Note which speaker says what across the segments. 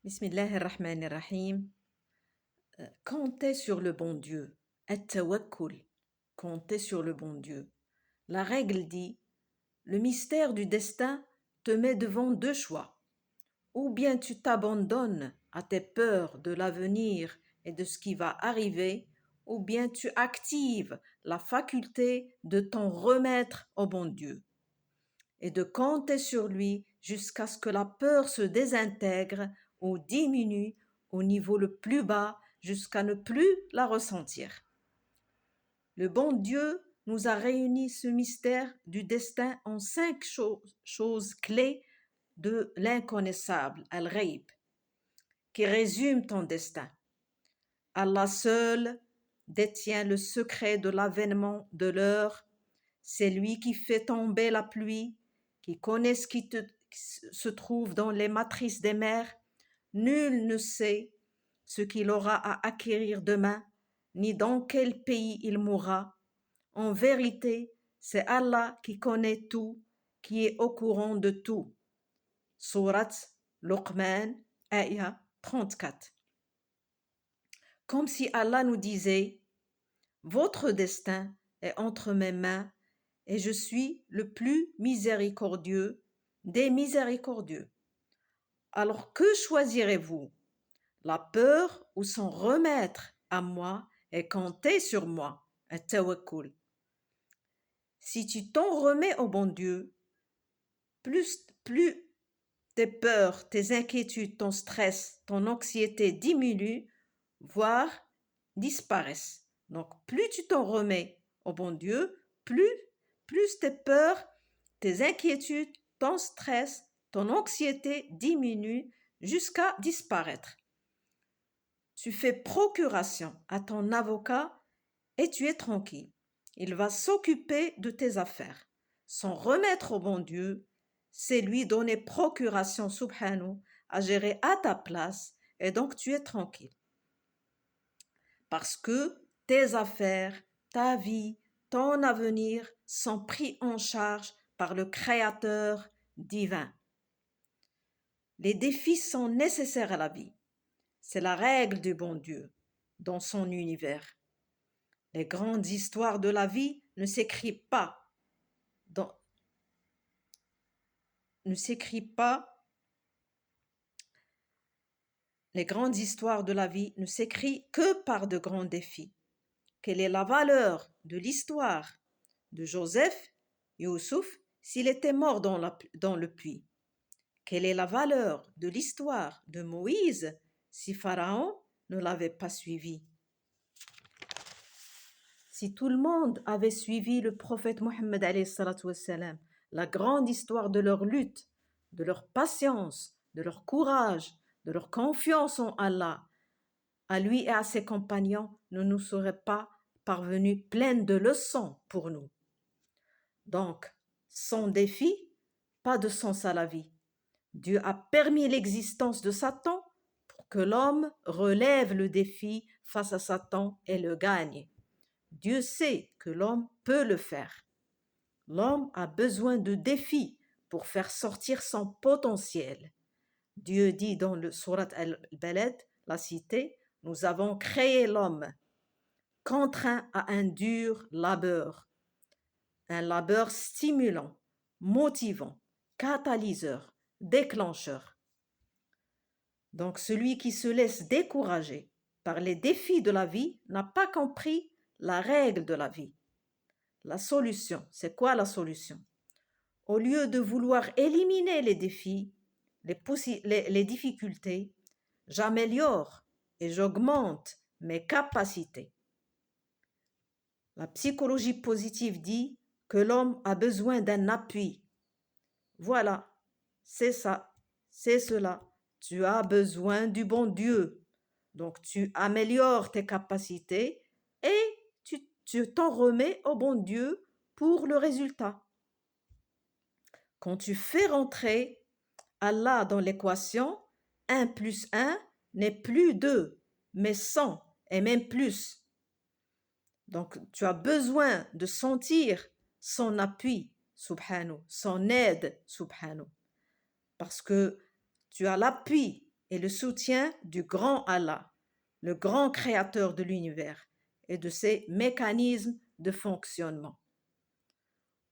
Speaker 1: Bismillahirrahmanirrahim. Comptez sur le bon Dieu. At-tawakkul. Comptez sur le bon Dieu. La règle dit, le mystère du destin te met devant deux choix. Ou bien tu t'abandonnes à tes peurs de l'avenir et de ce qui va arriver, ou bien tu actives la faculté de t'en remettre au bon Dieu et de compter sur lui jusqu'à ce que la peur se désintègre ou diminue au niveau le plus bas jusqu'à ne plus la ressentir. Le bon Dieu nous a réuni ce mystère du destin en 5 choses clés de l'inconnaissable, Al-Ghaib, qui résume ton destin. Allah seul détient le secret de l'avènement de l'heure. C'est lui qui fait tomber la pluie, qui connaît ce qui se trouve dans les matrices des mers. Nul ne sait ce qu'il aura à acquérir demain, ni dans quel pays il mourra. En vérité, c'est Allah qui connaît tout, qui est au courant de tout. Surat Luqman, ayah 34. Comme si Allah nous disait, votre destin est entre mes mains et je suis le plus miséricordieux des miséricordieux. Alors que choisirez-vous? La peur ou s'en remettre à moi et compter sur moi? At-tawakkul. Si tu t'en remets au bon Dieu, plus tes peurs, tes inquiétudes, ton stress, ton anxiété diminuent, voire disparaissent. Donc, plus tu t'en remets au bon Dieu, plus tes peurs, tes inquiétudes, ton stress, ton anxiété diminuent jusqu'à disparaître. Tu fais procuration à ton avocat et tu es tranquille. Il va s'occuper de tes affaires. S'en remettre au bon Dieu, c'est lui donner procuration, subhanahu, à gérer à ta place et donc tu es tranquille. Parce que tes affaires, ta vie, ton avenir sont pris en charge par le Créateur divin. Les défis sont nécessaires à la vie. C'est la règle du bon Dieu dans son univers. Les grandes histoires de la vie ne s'écrivent pas les grandes histoires de la vie ne s'écrivent que par de grands défis. Quelle est la valeur de l'histoire de Joseph, Youssouf, s'il était mort dans le puits? Quelle est la valeur de l'histoire de Moïse si Pharaon ne l'avait pas suivi? Si tout le monde avait suivi le prophète Mohammed alayhi salatu wassalam, la grande histoire de leur lutte, de leur patience, de leur courage, de leur confiance en Allah, à lui et à ses compagnons, ne nous serait pas parvenue pleine de leçons pour nous. Donc, sans défi, pas de sens à la vie. Dieu a permis l'existence de Satan pour que l'homme relève le défi face à Satan et le gagne. Dieu sait que l'homme peut le faire. L'homme a besoin de défis pour faire sortir son potentiel. Dieu dit dans le Surat Al-Balad, la cité, nous avons créé l'homme, contraint à un dur labeur, un labeur stimulant, motivant, catalyseur, déclencheur. Donc celui qui se laisse décourager par les défis de la vie n'a pas compris la règle de la vie. La solution, c'est quoi la solution? Au lieu de vouloir éliminer les défis, les difficultés, j'améliore et j'augmente mes capacités. La psychologie positive dit que l'homme a besoin d'un appui. Voilà, c'est ça, c'est cela. Tu as besoin du bon Dieu. Donc tu améliores tes capacités et tu t'en remets au bon Dieu pour le résultat. Quand tu fais rentrer Allah dans l'équation, 1 plus 1 n'est plus 2, mais 100 et même plus. Donc tu as besoin de sentir son appui, subhanahu, son aide, subhanahu. Parce que tu as l'appui et le soutien du grand Allah, le grand créateur de l'univers et de ses mécanismes de fonctionnement.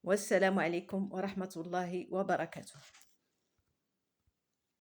Speaker 1: Wassalamu alaikum wa rahmatullahi wa barakatuh.